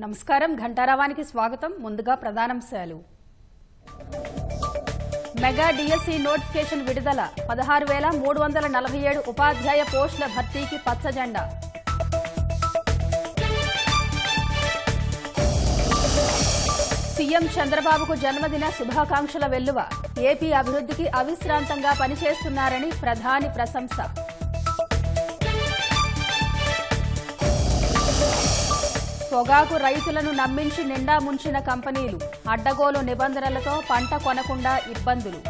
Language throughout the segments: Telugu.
నమస్కారం ఘంటారావానికి స్వాగతం. ముందుగా ప్రధానాంశాలు. మెగా డిఎస్సి నోటిఫికేషన్ విడుదల. 16,347 ఉపాధ్యాయ పోస్టుల భర్తీకి పచ్చజెండా. సీఎం చంద్రబాబుకు జన్మదిన శుభాకాంక్షల వెల్లువ. ఏపీ అభివృద్ధికి అవిశ్రాంతంగా పనిచేస్తున్నారని ప్రధాని ప్రశంస. పొగాకు రైతులను నమ్మించి నిండా ముంచిన కంపెనీలు. అడ్డగోలు నిబంధనలతో పంట కొనకుండా ఇబ్బందులు.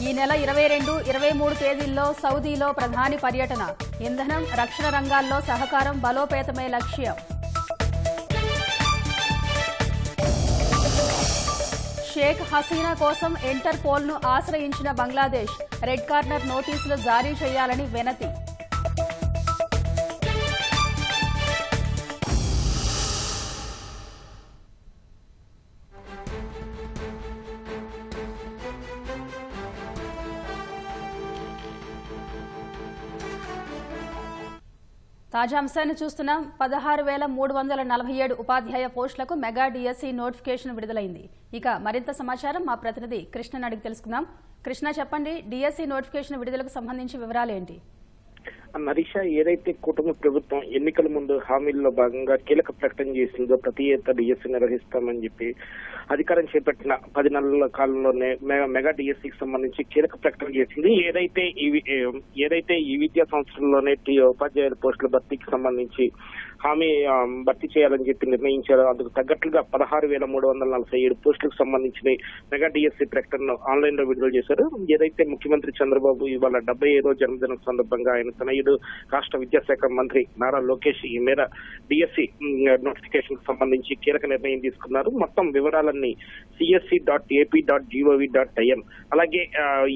ఈ నెల 22, 23 తేదీల్లో సౌదీలో ప్రధాని పర్యటన. ఇంధనం, రక్షణ రంగాల్లో సహకారం బలోపేతమే లక్ష్యం. షేక్ హసీనా కోసం ఇంటర్పోల్ను ఆశ్రయించిన బంగ్లాదేశ్. రెడ్ కార్నర్ నోటీసులు జారీ చేయాలని వినతి. తాజా అంశాన్ని చూస్తున్నాం. 16,347 ఉపాధ్యాయ పోస్టులకు మెగా డిఎస్సి నోటిఫికేషన్ విడుదలైంది. ఇక మరింత సమాచారం మా ప్రతినిధి కృష్ణని అడిగి తెలుసుకుందాం. కృష్ణ, చెప్పండి, డిఎస్సి నోటిఫికేషన్ విడుదలకు సంబంధించి వివరాలు ఏంటి? నరీష, ఏదైతే కూటమి ప్రభుత్వం ఎన్నికల ముందు హామీల్లో భాగంగా కీలక ప్రకటన చేసిందో ప్రతి ఏటా డిఎస్సి నిర్వహిస్తామని చెప్పి అధికారం చేపట్టిన 10 నెలల కాలంలోనే మెగా డిఎస్సికి సంబంధించి కీలక ప్రకటన చేసింది. ఏదైతే ఈ విద్యా సంవత్సరంలోనే ఉపాధ్యాయుల పోస్టుల భర్తీకి సంబంధించి హామీ భర్తీ చేయాలని చెప్పి నిర్ణయించారు. అందుకు తగ్గట్లుగా 16,347 పోస్టులకు సంబంధించిన మెగా డిఎస్సి ప్రకటనను ఆన్లైన్ లో విడుదల చేశారు. ఏదైతే ముఖ్యమంత్రి చంద్రబాబు ఇవాళ 75వ జన్మదినం సందర్భంగా ఆయన తనయుడు రాష్ట్ర విద్యాశాఖ మంత్రి నారా లోకేష్ ఈ మేర డిఎస్సి నోటిఫికేషన్ కు సంబంధించి కీలక నిర్ణయం తీసుకున్నారు. మొత్తం వివరాలన్నీ csc.ap.gov.in అలాగే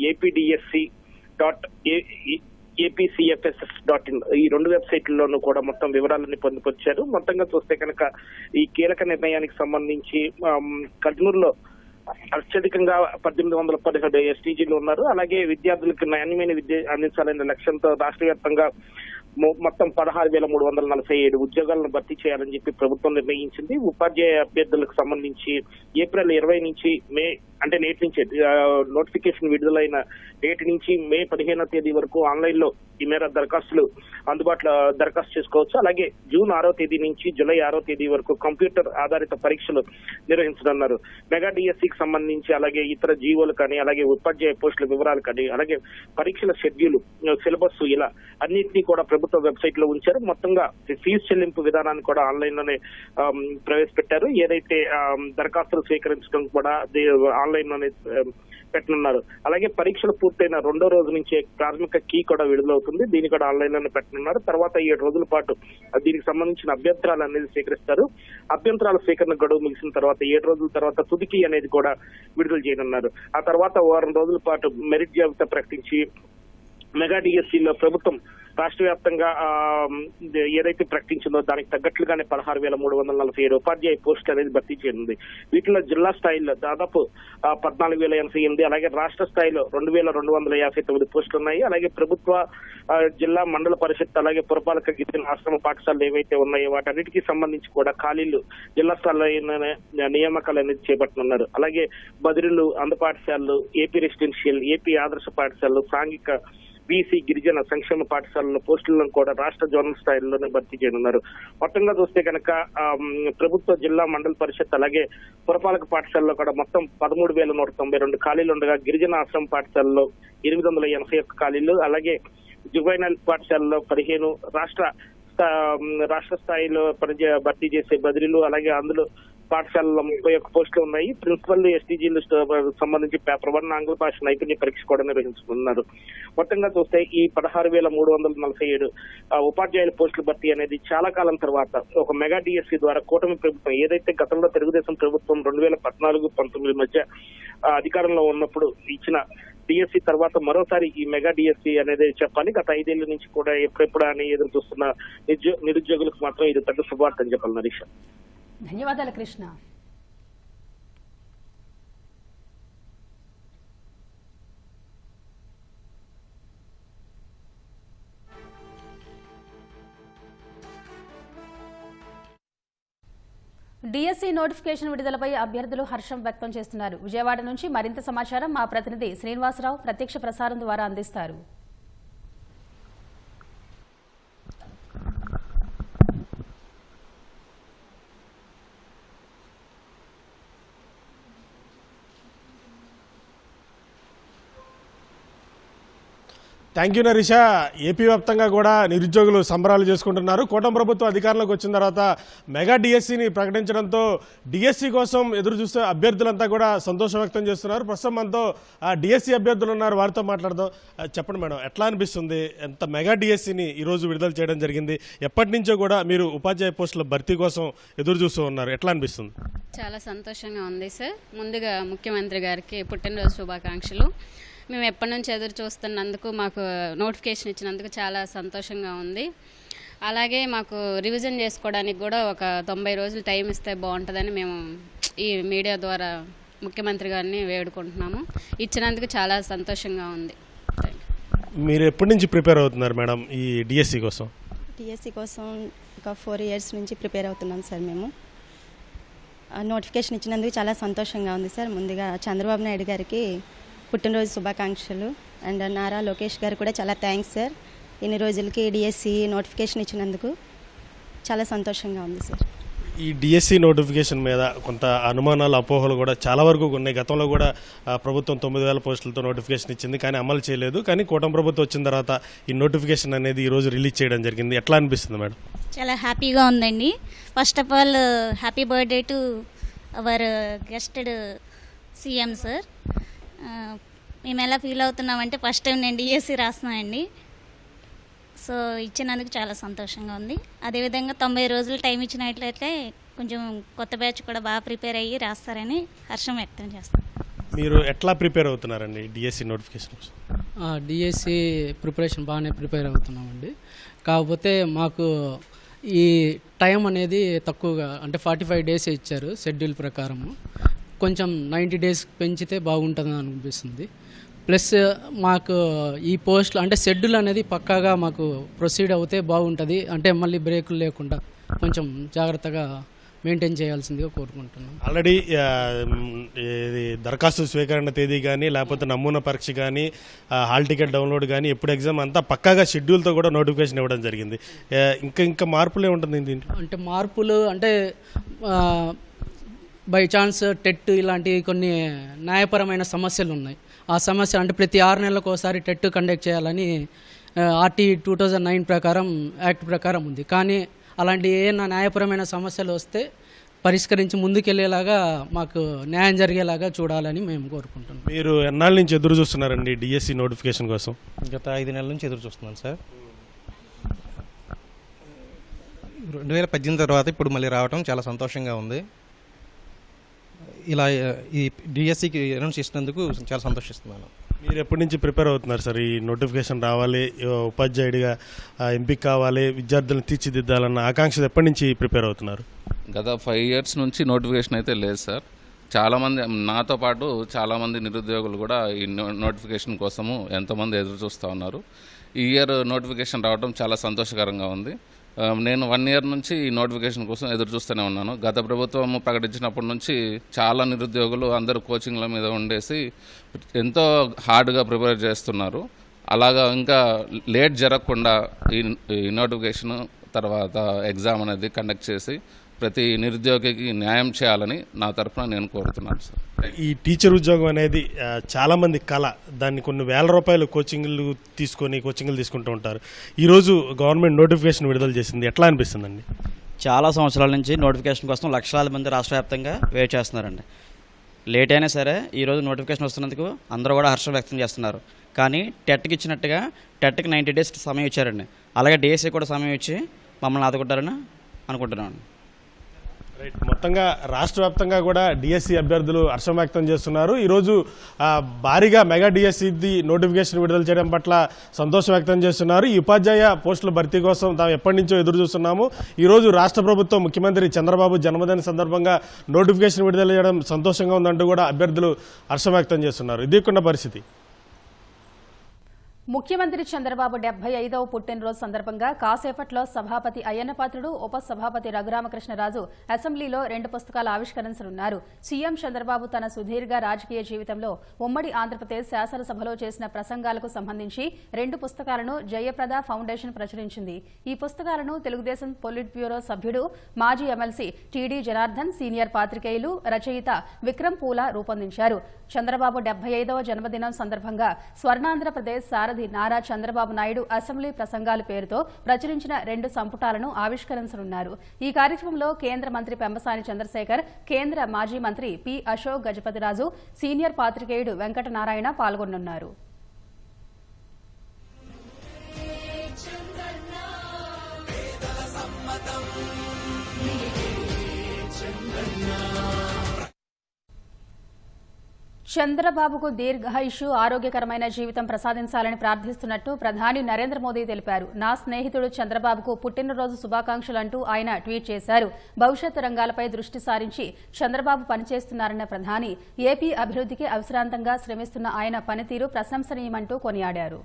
apdsc.apcfss.in ఈ 2 వెబ్సైట్లలోనూ కూడా మొత్తం వివరాలన్నీ పొందుపరిచారు. మొత్తంగా చూస్తే కనుక ఈ కీలక నిర్ణయానికి సంబంధించి కర్నూలులో అత్యధికంగా 1817 ఎస్టీజీలు ఉన్నారు. అలాగే విద్యార్థులకు నాణ్యమైన విద్య అందించాలనే లక్ష్యంతో రాష్ట్ర వ్యాప్తంగా మొత్తం 16,347 ఉద్యోగాలను భర్తీ చేయాలని చెప్పి ప్రభుత్వం నిర్ణయించింది. ఉపాధ్యాయ అభ్యర్థులకు సంబంధించి ఏప్రిల్ 20 నుంచి మే అంటే నేటి నుంచి నోటిఫికేషన్ విడుదలైన నేటి నుంచి మే 15వ తేదీ వరకు ఆన్లైన్ లో ఈ మేర దరఖాస్తు చేసుకోవచ్చు. అలాగే జూన్ 6వ తేదీ నుంచి జూలై 6వ తేదీ వరకు కంప్యూటర్ ఆధారిత పరీక్షలు నిర్వహించనున్నారు. మెగా డిఎస్సికి సంబంధించి అలాగే ఇతర జీవోలు కానీ అలాగే ఉపాధ్యాయ పోస్టుల వివరాలు కానీ అలాగే పరీక్షల షెడ్యూల్, సిలబస్ ఇలా అన్నింటినీ కూడా ప్రభుత్వ వెబ్సైట్ లో ఉంచారు. మొత్తంగా ఫీజు చెల్లింపు విధానాన్ని కూడా ఆన్లైన్ లోనే ప్రవేశపెట్టారు. ఏదైతే దరఖాస్తులు స్వీకరించడం కూడా ఆన్లైన్ లోనే పెట్టనున్నారు. అలాగే పరీక్షలు పూర్తయిన 2వ రోజు నుంచే ప్రాథమిక కీ కూడా విడుదలవుతుంది. దీన్ని కూడా ఆన్లైన్ లోనే పెట్టనున్నారు. తర్వాత 7 రోజుల పాటు దీనికి సంబంధించిన అభ్యంతరాలు అనేది స్వీకరిస్తారు. అభ్యంతరాల స్వీకరణ గడువు ముగిసిన తర్వాత 7 రోజుల తర్వాత తుది కీ అనేది కూడా విడుదల చేయనున్నారు. ఆ తర్వాత వారం రోజుల పాటు మెరిట్ జాబితా ప్రకటించి మెగా డిఎస్సిలో ప్రభుత్వం రాష్ట్ర వ్యాప్తంగా ఏదైతే ప్రకటించిందో దానికి తగ్గట్లుగానే 16,347 ఉపాధ్యాయ పోస్టులు అనేది భర్తీ చేయనుంది. వీటిలో జిల్లా స్థాయిలో దాదాపు 14,088 అలాగే రాష్ట్ర స్థాయిలో 2,259 పోస్టులు ఉన్నాయి. అలాగే ప్రభుత్వ, జిల్లా, మండల పరిషత్ అలాగే పురపాలక గిరిజన ఆశ్రమ పాఠశాలలు ఏవైతే ఉన్నాయో వాటన్నిటికీ సంబంధించి కూడా ఖాళీలు జిల్లా స్థాయిలో నియామకాలు అనేది చేపట్టనున్నారు. అలాగే బదిలీలు, అంధ పాఠశాలలు, ఏపీ రెసిడెన్షియల్, ఏపీ ఆదర్శ పాఠశాలలు, సాంఘిక, బీసీ, గిరిజన సంక్షేమ పాఠశాలల పోస్టులను కూడా రాష్ట్ర జోనల్ స్థాయిలోనే భర్తీ చేయనున్నారు. మొత్తంగా చూస్తే కనుక ప్రభుత్వ, జిల్లా, మండల పరిషత్ అలాగే పురపాలక పాఠశాలలో కూడా మొత్తం 13,192 ఖాళీలు ఉండగా గిరిజన ఆశ్రమ పాఠశాలలో 881 ఖాళీలు, అలాగే జువైనల్ పాఠశాలలో 15, రాష్ట్ర స్థాయిలో భర్తీ చేసే బదిలీలు అలాగే అందులో పాఠశాలలో 31 పోస్టులు ఉన్నాయి. ప్రిన్సిపల్, ఎస్టీజీలు సంబంధించి పేపర్ 1 ఆంగ్ల భాష నైపుణ్య పరీక్ష కూడా నిర్వహించుకున్నారు. మొత్తంగా చూస్తే ఈ 16,347 ఉపాధ్యాయుల పోస్టుల భర్తీ అనేది చాలా కాలం తర్వాత ఒక మెగా డిఎస్సి ద్వారా కూటమి ప్రభుత్వం ఏదైతే గతంలో తెలుగుదేశం ప్రభుత్వం 2014-19 మధ్య అధికారంలో ఉన్నప్పుడు ఇచ్చిన డిఎస్సి తర్వాత మరోసారి ఈ మెగా డిఎస్సి అనేది చెప్పాలి. గత 5 ఏళ్ల నుంచి కూడా ఎప్పుడెప్పుడు అని ఎదురు చూస్తున్న నిరుద్యోగులకు మాత్రం ఇది పెద్ద శుభార్త అని చెప్పాలి. నరీష, ధన్యవాదాలు కృష్ణ. డిఎస్సి నోటిఫికేషన్ విడుదలపై అభ్యర్థులు హర్షం వ్యక్తం చేస్తున్నారు. విజయవాడ నుంచి మరింత సమాచారం మా ప్రతినిధి శ్రీనివాసరావు ప్రత్యక్ష ప్రసారం ద్వారా అందిస్తారు. Thank you నరీష. ఏపీ వ్యాప్తంగా కూడా నిరుద్యోగులు సంబరాలు చేసుకుంటున్నారు. కూటమి ప్రభుత్వం అధికారంలోకి వచ్చిన తర్వాత మెగా డిఎస్సిని ప్రకటించడంతో డిఎస్సి కోసం ఎదురు చూస్తే అభ్యర్థులంతా కూడా సంతోషం వ్యక్తం చేస్తున్నారు. ప్రస్తుతం మనతో డిఎస్సి అభ్యర్థులు ఉన్నారు, వారితో మాట్లాడదాం. చెప్పండి మేడం, ఎట్లా అనిపిస్తుంది? ఎంత మెగా డిఎస్సిని ఈరోజు విడుదల చేయడం జరిగింది, ఎప్పటి నుంచో కూడా మీరు ఉపాధ్యాయ పోస్టుల భర్తీ కోసం ఎదురు చూస్తూ ఉన్నారు, ఎట్లా అనిపిస్తుంది? చాలా సంతోషంగా ఉంది సార్. ముందుగా ముఖ్యమంత్రి గారికి పుట్టినరోజు శుభాకాంక్షలు. మేము ఎప్పటి నుంచి ఎదురు చూస్తున్నందుకు, మాకు నోటిఫికేషన్ ఇచ్చినందుకు చాలా సంతోషంగా ఉంది. అలాగే మాకు రివిజన్ చేసుకోవడానికి కూడా ఒక 90 రోజులు టైం ఇస్తే బాగుంటుందని మేము ఈ మీడియా ద్వారా ముఖ్యమంత్రి గారిని వేడుకుంటున్నాము. ఇచ్చినందుకు చాలా సంతోషంగా ఉంది. మీరు ఎప్పటి నుంచి ప్రిపేర్ అవుతున్నారు మేడం ఈ డిఎస్సి కోసం? డిఎస్సి కోసం ఒక 4 ఇయర్స్ నుంచి ప్రిపేర్ అవుతున్నాం సార్. మేము నోటిఫికేషన్ ఇచ్చినందుకు చాలా సంతోషంగా ఉంది సార్. ముందుగా చంద్రబాబు నాయుడు గారికి పుట్టినరోజు శుభాకాంక్షలు. అండ్ నారా లోకేష్ గారు కూడా చాలా థ్యాంక్స్ సార్. ఇన్ని రోజులకి డిఎస్సి నోటిఫికేషన్ ఇచ్చినందుకు చాలా సంతోషంగా ఉంది సార్. ఈ డిఎస్సి నోటిఫికేషన్ మీద కొంత అనుమానాలు, అపోహలు కూడా చాలా వరకు ఉన్నాయి. గతంలో కూడా ప్రభుత్వం 9,000 పోస్టులతో నోటిఫికేషన్ ఇచ్చింది, కానీ అమలు చేయలేదు. కానీ కూటమి ప్రభుత్వం వచ్చిన తర్వాత ఈ నోటిఫికేషన్ అనేది ఈరోజు రిలీజ్ చేయడం జరిగింది. ఎట్లా అనిపిస్తుంది మేడం? చాలా హ్యాపీగా ఉందండి. First of all happy birthday to our గెస్టెడ్ సీఎం సార్. మేము ఎలా ఫీల్ అవుతున్నామంటే ఫస్ట్ టైం నేను డిఎస్సి రాస్తున్నానండి. సో ఇచ్చినందుకు చాలా సంతోషంగా ఉంది. అదేవిధంగా 90 రోజులు టైం ఇచ్చినట్లయితే కొంచెం కొత్త బ్యాచ్ కూడా బాగా ప్రిపేర్ అయ్యి రాస్తారని హర్షం వ్యక్తం చేస్తాను. మీరు ఎట్లా ప్రిపేర్ అవుతున్నారండి డిఎస్సి నోటిఫికేషన్ కోసం? డిఎస్సి ప్రిపరేషన్ బాగానే ప్రిపేర్ అవుతున్నామండి. కాకపోతే మాకు ఈ టైం అనేది తక్కువగా, అంటే 45 డేస్ ఇచ్చారు షెడ్యూల్ ప్రకారము. కొంచెం 90 డేస్ పెంచితే బాగుంటుందని అనిపిస్తుంది. ప్లస్ మాకు ఈ పోస్టులు అంటే షెడ్యూల్ అనేది పక్కాగా మాకు ప్రొసీడ్ అవుతే బాగుంటుంది. అంటే మళ్ళీ బ్రేకులు లేకుండా కొంచెం జాగ్రత్తగా మెయింటైన్ చేయాల్సిందిగా కోరుకుంటున్నాం. ఆల్రెడీ ఇది దరఖాస్తు స్వీకరణ తేదీ కానీ, లేకపోతే నమూనా పరీక్ష కానీ, హాల్ టికెట్ డౌన్లోడ్ కానీ, ఎప్పుడు ఎగ్జామ్ అంతా పక్కాగా షెడ్యూల్తో కూడా నోటిఫికేషన్ ఇవ్వడం జరిగింది. ఇంకా మార్పులే ఉంటుంది దీంట్లో? అంటే మార్పులు అంటే బై ఛాన్స్ టెట్ ఇలాంటి కొన్ని న్యాయపరమైన సమస్యలు ఉన్నాయి. ఆ సమస్య అంటే ప్రతి 6 నెలలకు ఒకసారి టెట్ కండక్ట్ చేయాలని ఆర్టీ 2009 ప్రకారం, యాక్ట్ ప్రకారం ఉంది. కానీ అలాంటి ఏమైనా న్యాయపరమైన సమస్యలు వస్తే పరిష్కరించి ముందుకెళ్లేలాగా, మాకు న్యాయం జరిగేలాగా చూడాలని మేము కోరుకుంటున్నాం. మీరు ఎన్నాళ్ళ నుంచి ఎదురు చూస్తున్నారండి డిఎస్సి నోటిఫికేషన్ కోసం? గత 5 నెలల నుంచి ఎదురు చూస్తున్నాను సార్. 2018 తర్వాత ఇప్పుడు మళ్ళీ రావడం చాలా సంతోషంగా ఉంది. ఇలా ఈ డిఎస్సికి అనౌన్స్ చేసినందుకు చాలా సంతోషిస్తున్నాను. మీరు ఎప్పటి నుంచి ప్రిపేర్ అవుతున్నారు సార్? ఈ నోటిఫికేషన్ రావాలి, ఉపాధ్యాయుడిగా ఎంపిక కావాలి, విద్యార్థులను తీర్చిదిద్దాలన్న ఆకాంక్ష ఎప్పటి నుంచి ప్రిపేర్ అవుతున్నారు? గత 5 ఇయర్స్ నుంచి నోటిఫికేషన్ అయితే లేదు సార్. చాలామంది, నాతో పాటు చాలామంది నిరుద్యోగులు కూడా ఈ నోటిఫికేషన్ కోసము ఎంతోమంది ఎదురు చూస్తూ ఉన్నారు. ఈ ఇయర్ నోటిఫికేషన్ రావడం చాలా సంతోషకరంగా ఉంది. నేను 1 ఇయర్ నుంచి ఈ నోటిఫికేషన్ కోసం ఎదురు చూస్తూనే ఉన్నాను. గత ప్రభుత్వం ప్రకటించినప్పటి నుంచి చాలా నిరుద్యోగులు అందరూ కోచింగ్ల మీద ఉండేసి ఎంతో హార్డ్గా ప్రిపేర్ చేస్తున్నారు. అలాగా ఇంకా లేట్ జరగకుండా ఈ నోటిఫికేషన్ తర్వాత ఎగ్జామ్ అనేది కండక్ట్ చేసి ప్రతి నిరుద్యోగికి న్యాయం చేయాలని నా తరఫున నేను కోరుతున్నాను సార్. ఈ టీచర్ ఉద్యోగం అనేది చాలామంది కళ. దాన్ని కొన్ని వేల రూపాయలు కోచింగ్లు తీసుకుంటూ ఉంటారు. ఈరోజు గవర్నమెంట్ నోటిఫికేషన్ విడుదల చేసింది, ఎట్లా అనిపిస్తుందండి? చాలా సంవత్సరాల నుంచి నోటిఫికేషన్ కోసం లక్షలాది మంది రాష్ట్ర వ్యాప్తంగా వెయిట్ చేస్తున్నారండి. లేట్ అయినా సరే ఈరోజు నోటిఫికేషన్ వస్తున్నందుకు అందరూ కూడా హర్షం వ్యక్తం చేస్తున్నారు. కానీ టెట్కి ఇచ్చినట్టుగా టెట్కి 90 డేస్ సమయం ఇచ్చారండి. అలాగే డిఎస్సి కూడా సమయం ఇచ్చి మమ్మల్ని ఆదుకుంటారని అనుకుంటున్నాను. రైట్. మొత్తంగా రాష్ట్ర వ్యాప్తంగా కూడా డిఎస్సి అభ్యర్థులు హర్షం వ్యక్తం చేస్తున్నారు. ఈరోజు భారీగా మెగా డిఎస్సి నోటిఫికేషన్ విడుదల చేయడం పట్ల సంతోషం వ్యక్తం చేస్తున్నారు. ఈ ఉపాధ్యాయ పోస్టుల భర్తీ కోసం తాము ఎప్పటి నుంచో ఎదురు చూస్తున్నాము. ఈరోజు రాష్ట్ర ప్రభుత్వం ముఖ్యమంత్రి చంద్రబాబు జన్మదిన సందర్భంగా నోటిఫికేషన్ విడుదల చేయడం సంతోషంగా ఉందంటూ కూడా అభ్యర్థులు హర్షం వ్యక్తం చేస్తున్నారు. ఇది పరిస్థితి. ముఖ్యమంత్రి చంద్రబాబు 75వ పుట్టినరోజు సందర్భంగా కాసేపట్లో సభాపతి అయ్యన్నపాత్రుడు, ఉపసభాపతి రఘురామకృష్ణరాజు అసెంబ్లీలో 2 పుస్తకాల ఆవిష్కరించనున్నారు. సీఎం చంద్రబాబు తన సుదీర్ఘ రాజకీయ జీవితంలో ఉమ్మడి ఆంధ్రప్రదేశ్ శాసనసభలో చేసిన ప్రసంగాలకు సంబంధించి 2 పుస్తకాలను జయప్రద ఫౌండేషన్ ప్రచురించింది. ఈ పుస్తకాలను తెలుగుదేశం పొలిట్ బ్యూరో సభ్యుడు, మాజీ ఎమ్మెల్సీ టీడీ జనార్దన్, సీనియర్ పాత్రికేయులు, రచయిత విక్రమ్ పూల రూపొందించారు. చంద్రబాబు 75వ జన్మదినం సందర్భంగా స్వర్ణాంధ్రప్రదేశ్ సారథి నారా చంద్రబాబు నాయుడు అసెంబ్లీ ప్రసంగాల పేరుతో ప్రచురించిన 2 సంపుటాలను ఆవిష్కరించనున్నారు. ఈ కార్యక్రమంలో కేంద్ర మంత్రి పెంబసాని చంద్రశేఖర్, కేంద్ర మాజీ మంత్రి పి అశోక్ గజపతిరాజు, సీనియర్ పాత్రికేయుడు వెంకటనారాయణ పాల్గొనున్నారు. చంద్రబాబుకు దీర్ఘాయుషు, ఆరోగ్యకరమైన జీవితం ప్రసాదించాలని ప్రార్థిస్తున్నట్టు ప్రధాని నరేంద్ర మోదీ తెలిపారు. నా స్నేహితుడు చంద్రబాబుకు పుట్టినరోజు శుభాకాంక్షలంటూ ఆయన ట్వీట్ చేశారు. భవిష్యత్తు రంగాలపై దృష్టి సారించి చంద్రబాబు పనిచేస్తున్నారన్న ప్రధాని ఏపీ అభివృద్ధికి అవిశ్రాంతంగా శ్రమిస్తున్న ఆయన పనితీరు ప్రశంసనీయమంటూ కొనియాడారు.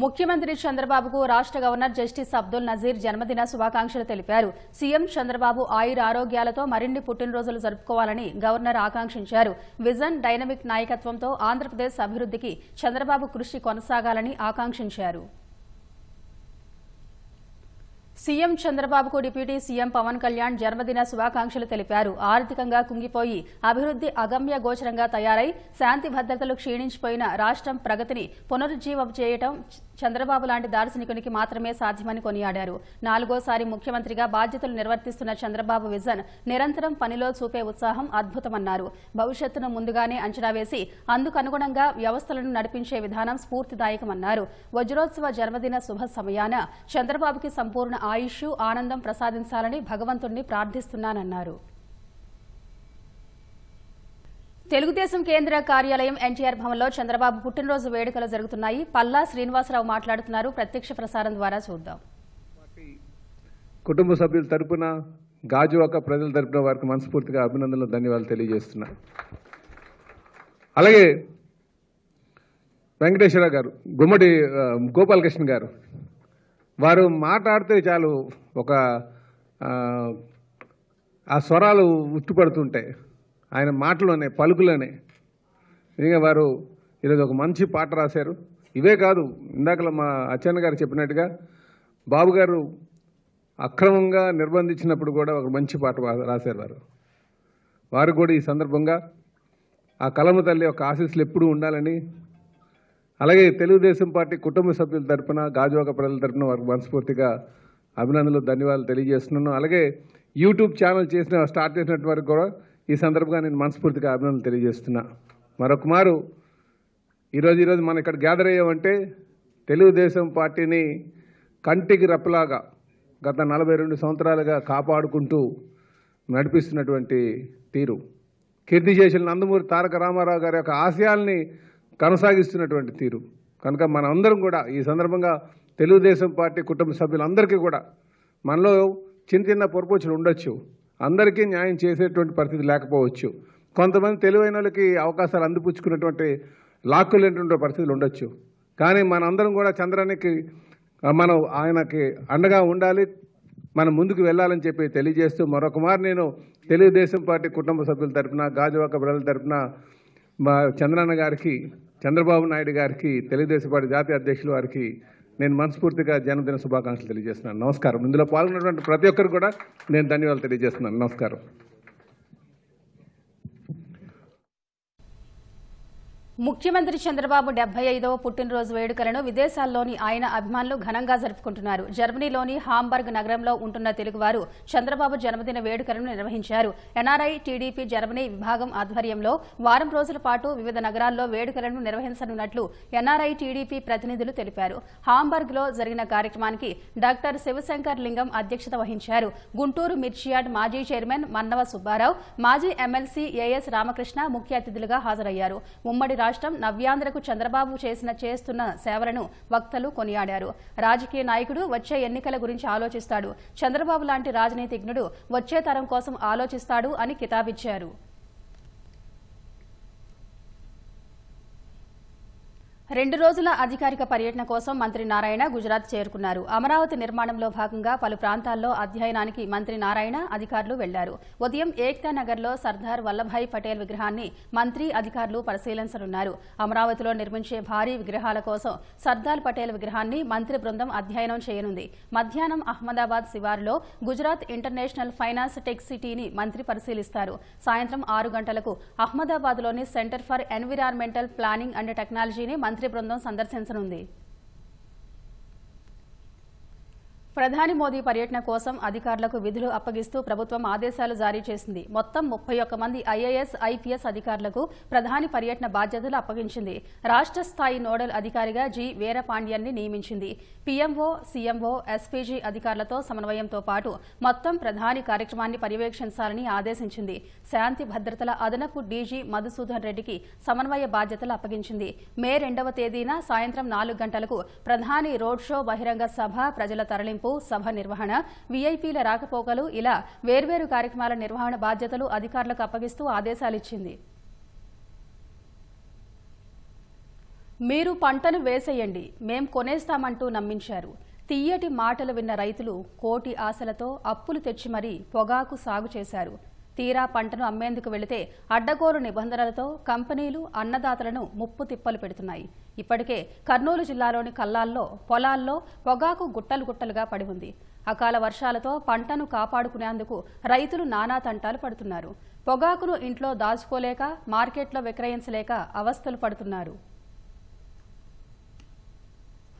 ముఖ్యమంత్రి చంద్రబాబుకు రాష్ట్ర గవర్నర్ జస్టిస్ అబ్దుల్ నజీర్ జన్మదిన శుభాకాంక్షలు తెలిపారు. సీఎం చంద్రబాబు ఆయురారోగ్యాలతో మరిన్ని పుట్టినరోజులు జరుపుకోవాలని గవర్నర్ ఆకాంక్షించారు. విజన్, డైనమిక్ నాయకత్వంతో ఆంధ్రప్రదేశ్ అభివృద్ధికి చంద్రబాబు కృషి కొనసాగాలని ఆకాంక్షించారు. సీఎం చంద్రబాబుకు డిప్యూటీ సీఎం పవన్ కళ్యాణ్ జన్మదిన శుభాకాంక్షలు తెలిపారు. ఆర్థికంగా కుంగిపోయి అభివృద్ది అగమ్య గోచరంగా తయారై శాంతి భద్రతలు క్షీణించిపోయిన రాష్ట్రం ప్రగతిని పునరుజ్జీవం చేయడం చంద్రబాబు లాంటి దార్శనికునికి మాత్రమే సాధ్యమని కొనియాడారు. 4గోసారి ముఖ్యమంత్రిగా బాధ్యతలు నిర్వర్తిస్తున్న చంద్రబాబు విజన్, నిరంతరం పనిలో చూపే ఉత్సాహం అద్భుతమన్నారు. భవిష్యత్తును ముందుగానే అంచనా వేసి అందుకనుగుణంగా వ్యవస్థలను నడిపించే విధానం స్ఫూర్తిదాయకమన్నారు. వజ్రోత్సవ జన్మదిన శుభ సమయాన చంద్రబాబుకి సంపూర్ణ ఆయుష్, ఆనందం ప్రసాదించాలని భగవంతుణ్ణి ప్రార్థిస్తున్నానన్నారు. తెలుగుదేశం కేంద్ర కార్యాలయం ఎన్టీఆర్ భవన్లో చంద్రబాబు పుట్టినరోజు వేడుకలు జరుగుతున్నాయి. పల్లా శ్రీనివాసరావు మాట్లాడుతున్నారు. ప్రత్యక్ష ప్రసారం ద్వారా చూద్దాం. కుటుంబ సభ్యుల తరపున, గాజువాక ప్రజల తరపున వారికి మనస్ఫూర్తిగా అభినందనలు, ధన్యవాదాలు తెలియజేస్తున్నా. అలాగే వెంకటేశ్వర గారు, గుమ్మడి గోపాలకృష్ణ గారు, వారు మాట్లాడితే చాలు ఒక ఆ స్వరాలు ఉట్టుపడుతుంటాయి ఆయన మాటలోనే, పలుకులోనే. నిజంగా వారు ఈరోజు ఒక మంచి పాట రాశారు. ఇవే కాదు, ఇందాకలా మా అచ్చన్న గారు చెప్పినట్టుగా బాబు గారు అక్రమంగా నిర్బంధించినప్పుడు కూడా ఒక మంచి పాట రాశారు. వారు కూడా ఈ సందర్భంగా ఆ కలమ తల్లి యొక్క ఆశీస్సులు ఎప్పుడూ ఉండాలని, అలాగే తెలుగుదేశం పార్టీ కుటుంబ సభ్యుల తరపున, గాజువాక ప్రజల తరపున వారికి మనస్ఫూర్తిగా అభినందనలు, ధన్యవాదాలు తెలియజేస్తున్నాను. అలాగే యూట్యూబ్ ఛానల్ స్టార్ట్ చేసినట్టు వరకు కూడా ఈ సందర్భంగా నేను మనస్ఫూర్తిగా అభినందనలు తెలియజేస్తున్నా. మరొక మారు ఈరోజు మనం ఇక్కడ గ్యాదర్ అయ్యామంటే తెలుగుదేశం పార్టీని కంటికి రెప్పలాగా గత 42 సంవత్సరాలుగా కాపాడుకుంటూ నడిపిస్తున్నటువంటి తీరు, కీర్తిశేషులు నందమూరి తారక రామారావు గారి యొక్క ఆశయాల్ని కొనసాగిస్తున్నటువంటి తీరు కనుక మనందరం కూడా ఈ సందర్భంగా తెలుగుదేశం పార్టీ కుటుంబ సభ్యులందరికీ కూడా మనలో చిన్న పొరపొచ్చులు ఉండొచ్చు, అందరికీ న్యాయం చేసేటువంటి పరిస్థితి లేకపోవచ్చు, కొంతమంది తెలివైన వాళ్ళకి అవకాశాలు అందిపుచ్చుకున్నటువంటి లాక్కులేనటువంటి పరిస్థితులు ఉండొచ్చు. కానీ మనందరం కూడా చంద్రానికి మనం ఆయనకి అండగా ఉండాలి, మనం ముందుకు వెళ్ళాలని చెప్పి తెలియజేస్తూ మరొక మారు నేను తెలుగుదేశం పార్టీ కుటుంబ సభ్యుల తరఫున, గాజువాక ప్రజల తరఫున మా చంద్రన్న గారికి, చంద్రబాబు నాయుడు గారికి, తెలుగుదేశం పార్టీ జాతీయ అధ్యక్షుల వారికి నేను మనస్ఫూర్తిగా జన్మదిన శుభాకాంక్షలు తెలియజేస్తున్నాను. నమస్కారం. ఇందులో పాల్గొన్నటువంటి ప్రతి ఒక్కరు కూడా నేను ధన్యవాదాలు తెలియజేస్తున్నాను. నమస్కారం. ముఖ్యమంత్రి చంద్రబాబు 75వ పుట్టినరోజు వేడుకలను విదేశాల్లోని ఆయన అభిమానులు ఘనంగా జరుపుకుంటున్నారు. జర్మనీలోని హాంబర్గ్ నగరంలో ఉంటున్న తెలుగువారు చంద్రబాబు జన్మదిన వేడుకలను నిర్వహించారు. ఎన్ఆర్ఐ టీడీపీ జర్మనీ విభాగం ఆధ్వర్యంలో వారం రోజుల పాటు వివిధ నగరాల్లో వేడుకలను నిర్వహించనున్నట్లు ఎన్ఆర్ఐ టీడీపీ ప్రతినిధులు తెలిపారు. హాంబర్గ్లో జరిగిన కార్యక్రమానికి డాక్టర్ శివశంకర్ లింగం అధ్యక్షత వహించారు. గుంటూరు మిర్చియాడ్ మాజీ చైర్మన్ మన్నవ సుబ్బారావు, మాజీ ఎమ్మెల్సీ ఏఎస్ రామకృష్ణ ముఖ్య అతిథులుగా హాజరయ్యారు. ఉమ్మడి రాష్ట్రం నవ్యాంధ్రకు చంద్రబాబు చేస్తున్న సేవలను వక్తలు కొనియాడారు. రాజకీయ నాయకుడు వచ్చే ఎన్నికల గురించి ఆలోచిస్తాడు, చంద్రబాబు లాంటి రాజనీతిజ్ఞుడు వచ్చే తరం కోసం ఆలోచిస్తాడు అని కితాబిచ్చారు. 2 రోజుల అధికారిక పర్యటన కోసం మంత్రి నారాయణ గుజరాత్ చేరుకున్నారు. అమరావతి నిర్మాణంలో భాగంగా పలు ప్రాంతాల్లో అధ్యయనానికి మంత్రి నారాయణ అధికారులు వెళ్లారు. ఉదయం ఏక్తా నగర్లో సర్దార్ వల్లభాయ్ పటేల్ విగ్రహాన్ని మంత్రి అధికారులు పరిశీలించనున్నారు. అమరావతిలో నిర్మించే భారీ విగ్రహాల కోసం సర్దార్ పటేల్ విగ్రహాన్ని మంత్రి బృందం అధ్యయనం చేయనుంది. మధ్యాహ్నం అహ్మదాబాద్ శివారులో గుజరాత్ ఇంటర్నేషనల్ ఫైనాన్స్ టెక్ సిటీని మంత్రి పరిశీలిస్తారు. సాయంత్రం 6 గంటలకు అహ్మదాబాద్లోని centre for environmental planning and టెక్నాలజీని మంత్రి బృందం సందర్శించనుంది. ప్రధాని మోదీ పర్యటన కోసం అధికారులకు విధులు అప్పగిస్తూ ప్రభుత్వం ఆదేశాలు జారీ చేసింది. మొత్తం 31 మంది ఐఏఎస్, ఐపీఎస్ అధికారులకు ప్రధాని పర్యటన బాధ్యతలు అప్పగించింది. రాష్ట్ర స్థాయి నోడల్ అధికారిగా జి వీరపాండ్యన్ని నియమించింది. పీఎంఓ, సీఎంఓ, ఎస్పీజీ అధికారులతో సమన్వయంతో పాటు మొత్తం ప్రధాని కార్యక్రమాన్ని పర్యవేక్షించాలని ఆదేశించింది. శాంతి భద్రతల అదనపు డీజీ మధుసూదన్ రెడ్డికి సమన్వయ బాధ్యతలు అప్పగించింది. మే 2వ తేదీన సాయంత్రం 4 గంటలకు ప్రధాని రోడ్ షో, బహిరంగ సభ, ప్రజల తరలింపు, సభ నిర్వహణ, వీఐపీల రాకపోకలు ఇలా వేర్వేరు కార్యక్రమాల నిర్వహణ బాధ్యతలు అధికారులకు అప్పగిస్తూ ఆదేశాలిచ్చింది. మీరు పంటను వేసేయండి, మేం కొనేస్తామంటూ నమ్మించారు. తీయటి మాటలు విన్న రైతులు కోటి ఆశలతో అప్పులు తెచ్చి మరీ పొగాకు సాగు చేశారు. తీరా పంటను అమ్మేందుకు వెళితే అడ్డగోలు నిబంధనలతో కంపెనీలు అన్నదాతలను ముప్పు తిప్పలు పెడుతున్నాయి. ఇప్పటికే కర్నూలు జిల్లాలోని కల్లాల్లో పొలాల్లో పొగాకు గుట్టలు గుట్టలుగా పడి ఉంది. అకాల వర్షాలతో పంటను కాపాడుకునేందుకు రైతులు నానా తంటాలు పడుతున్నారు. పొగాకును ఇంట్లో దాచుకోలేక మార్కెట్లో విక్రయించలేక అవస్థలు పడుతున్నారు.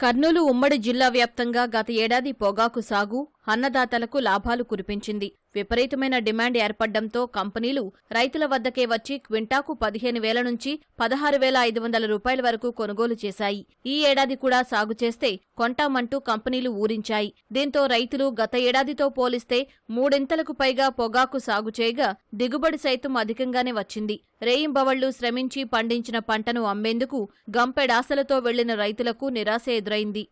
కర్నూలు ఉమ్మడి జిల్లా వ్యాప్తంగా గత ఏడాది పొగాకు సాగు అన్నదాతలకు లాభాలు కురిపించింది. విపరీతమైన డిమాండ్ ఏర్పడ్డంతో కంపెనీలు రైతుల వద్దకే వచ్చి క్వింటాకు 15,000 నుంచి 16,500 రూపాయల వరకు కొనుగోలు చేశాయి. ఈ ఏడాది కూడా సాగు చేస్తే కొంటామంటూ కంపెనీలు ఊరించాయి. దీంతో రైతులు గత ఏడాదితో పోలిస్తే 3 పైగా పొగాకు సాగు చేయగా దిగుబడి సైతం అధికంగానే వచ్చింది. రేయింబవళ్లు శ్రమించి పండించిన పంటను అమ్మేందుకు గంపెడాశలతో వెళ్లిన రైతులకు నిరాశ ఎదురైంది.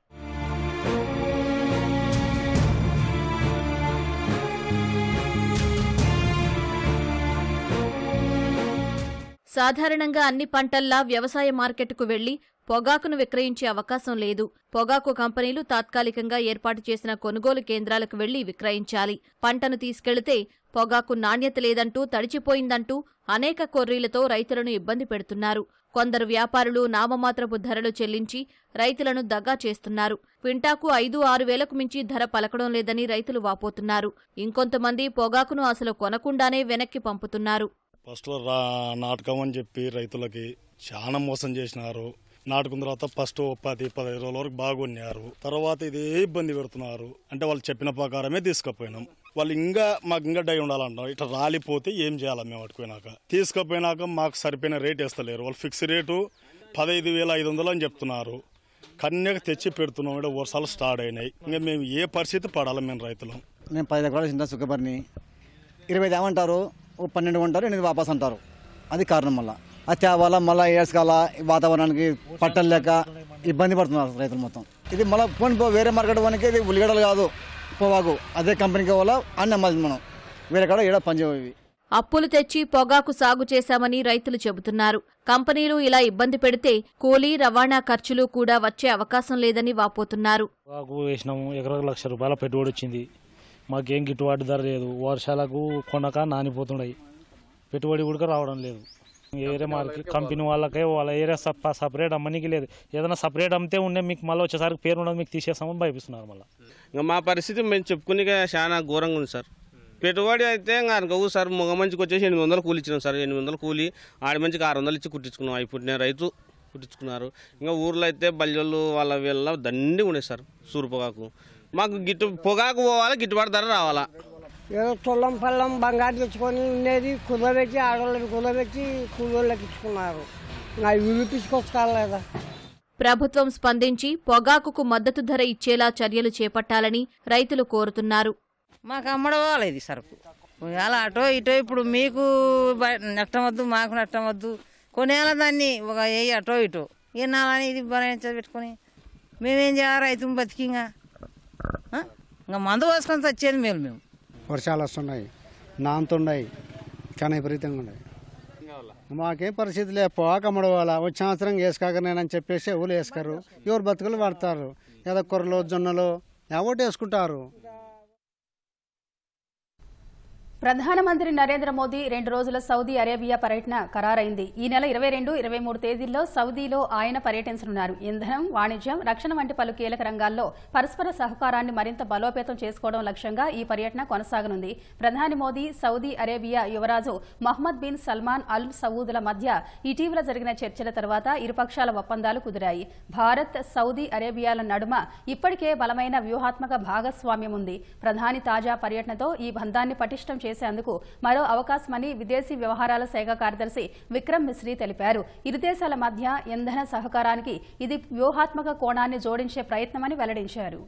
సాధారణంగా అన్ని పంటల్లా వ్యవసాయ మార్కెట్కు వెళ్లి పొగాకును విక్రయించే అవకాశం లేదు. పొగాకు కంపెనీలు తాత్కాలికంగా ఏర్పాటు చేసిన కొనుగోలు కేంద్రాలకు వెళ్లి విక్రయించాలి. పంటను తీసుకెళితే పొగాకు నాణ్యత లేదంటూ, తడిచిపోయిందంటూ అనేక కొర్రీలతో రైతులను ఇబ్బంది పెడుతున్నారు. కొందరు వ్యాపారులు నామమాత్రపు ధరలు చెల్లించి రైతులను దగా చేస్తున్నారు. క్వింటాకు 5-6 వేలకు మించి ధర పలకడం లేదని రైతులు వాపోతున్నారు. ఇంకొంతమంది పొగాకును అసలు కొనకుండానే వెనక్కి పంపుతున్నారు. ఫస్ట్ నాటకం అని చెప్పి రైతులకి చాలా మోసం చేసినారు. నాటుకున్న తర్వాత ఫస్ట్ 10-15 రోజుల వరకు బాగున్నారు. తర్వాత ఇదే ఇబ్బంది పెడుతున్నారు. అంటే వాళ్ళు చెప్పిన ప్రకారమే తీసుకుపోయినాం. వాళ్ళు మాకు ఇంకా డై ఉండాలంటాం. ఇట్లా రాలిపోతే ఏం చేయాలి? మేము పట్టుకుపోయినాక తీసుకుపోయినాక మాకు సరిపోయిన రేట్ వేస్తలేరు. వాళ్ళు ఫిక్స్ రేటు 15,500 అని చెప్తున్నారు. కన్యక తెచ్చి పెడుతున్నాం. ఇక్కడ వర్షాలు స్టార్ట్ అయినాయి. ఇంకా మేము ఏ పరిస్థితి పడాలి? మేము రైతులు. నేను 10 ఎకరాలు చింత సుఖపరిని 20 ఏమంటారు, 12 కొంటారు, 8 వాపస్ అంటారు. అది కారణం. అది తేవాల మళ్ళీ ఏడ్చుకోవాలా, వాతావరణానికి పట్టలేక ఇబ్బంది పడుతున్నారు రైతులు మొత్తం. ఇది మళ్ళీ ఫోన్ వేరే మార్కెట్ పోనీకి ఇది ఉల్లిగడ్డలు కాదు, పొగాకు అదే కంపెనీకి పోవాలా అని నమ్మాలి మనం. వేరే కాడ ఏడా పనిచేయవి. అప్పులు తెచ్చి పొగాకు సాగు చేశామని రైతులు చెబుతున్నారు. కంపెనీలు ఇలా ఇబ్బంది పెడితే కూలీ, రవాణా ఖర్చులు కూడా వచ్చే అవకాశం లేదని వాపోతున్నారు. పొగాకు వేసినాము, ఎకరాకు ₹1,00,000 పెట్టుబడి వచ్చింది. మాకేం గిట్టుబాటు ధర లేదు. వర్షాలకు కొనక నానిపోతున్నాయి. పెట్టుబడి కూడా రావడం లేదు. వేరే మార్కెట్ కంపెనీ వాళ్ళకే వాళ్ళ ఏరియా సపరేట్ అమ్మనికి లేదు. ఏదైనా సపరేట్ అమ్మితే ఉండే మీకు మళ్ళీ వచ్చేసరికి పేరు ఉండదు, మీకు తీసేస్తామని భయపిస్తున్నారు. మళ్ళీ ఇంకా మా పరిస్థితి మేము చెప్పుకుని చాలా ఘోరంగా ఉంది సార్. పెట్టుబడి అయితే ఇంకా సార్ మొగ మంచికి వచ్చేసి 800 కూలి ఇచ్చినాం సార్. 800 కూలి ఆడి మంచికి 600 ఇచ్చి కుట్టించుకున్నాం. అయిపోయిన రైతు కుట్టించుకున్నారు. ఇంకా ఊర్లో అయితే బల్యోళ్ళు వాళ్ళ వీళ్ళ దండి ఉండే సార్ సూరు పొగాకు. మాకు పొగాకు పోవాలి, గిట్టుబాటు ధర రావాలా. ఏదో తొల్లం పల్లం బంగారు తెచ్చుకొని ఉండేది కుదబెట్టి ఆడవాళ్ళకి కుదబెట్టి కూలోళ్ళకి ఇచ్చుకున్నారు. విడిపించుకోవచ్చుకోలేదా? ప్రభుత్వం స్పందించి పొగాకుకు మద్దతు ధర ఇచ్చేలా చర్యలు చేపట్టాలని రైతులు కోరుతున్నారు. మాకు అమ్మడవాలి ఇది సరుకు. అలా అటో ఇటో ఇప్పుడు మీకు నష్టం వద్దు, మాకు నష్టం వద్దు. కొనేలా దాన్ని ఒక అటో ఇటో ఎన్నాలని ఇది పెట్టుకొని మేమేం చేయాలి? రైతు బతికింగా ఇంకా మందు పోసుకొని వచ్చేది మేము. వర్షాలు వస్తున్నాయి, నాంతున్నాయి, చాలా విపరీతంగా ఉన్నాయి. మాకేం పరిస్థితి లే పోక అమ్మడవాళ్ళ వచ్చే సంవత్సరం వేసుకోకనేనని చెప్పేసి ఎవరు వేసుకోరు ఎవరు బతుకులు పడతారు ఏదో కూరలు జొన్నలు ఎవరు వేసుకుంటారు. ప్రధానమంత్రి నరేంద్ర మోదీ 2 రోజుల సౌదీ అరేబియా పర్యటన ఖరారైంది. ఈ నెల 22, 23 తేదీల్లో సౌదీలో ఆయన పర్యటించనున్నారు. ఇంధనం, వాణిజ్యం, రక్షణ వంటి పలు కీలక రంగాల్లో పరస్పర సహకారాన్ని మరింత బలోపేతం చేసుకోవడం లక్ష్యంగా ఈ పర్యటన కొనసాగనుంది. ప్రధాని మోదీ సౌదీ అరేబియా యువరాజు మహ్మద్ బిన్ సల్మాన్ అల్ సౌద్ల మధ్య ఇటీవల జరిగిన చర్చల తర్వాత ఇరుపక్షాల ఒప్పందాలు కుదిరాయి. భారత్, సౌదీ అరేబియాల నడుమ ఇప్పటికే బలమైన వ్యూహాత్మక భాగస్వామ్యం ఉంది. ప్రధాని తాజా పర్యటనతో ఈ బంధాన్ని పటిష్టం చేసేందుకు మరో అవకాశమని విదేశీ వ్యవహారాల శాఖ కార్యదర్శి విక్రమ్ మిశ్రీ తెలిపారు. ఇరు దేశాల మధ్య ఇంధన సహకారానికి ఇది వ్యూహాత్మక కోణాన్ని జోడించే ప్రయత్నమని వెల్లడించారు.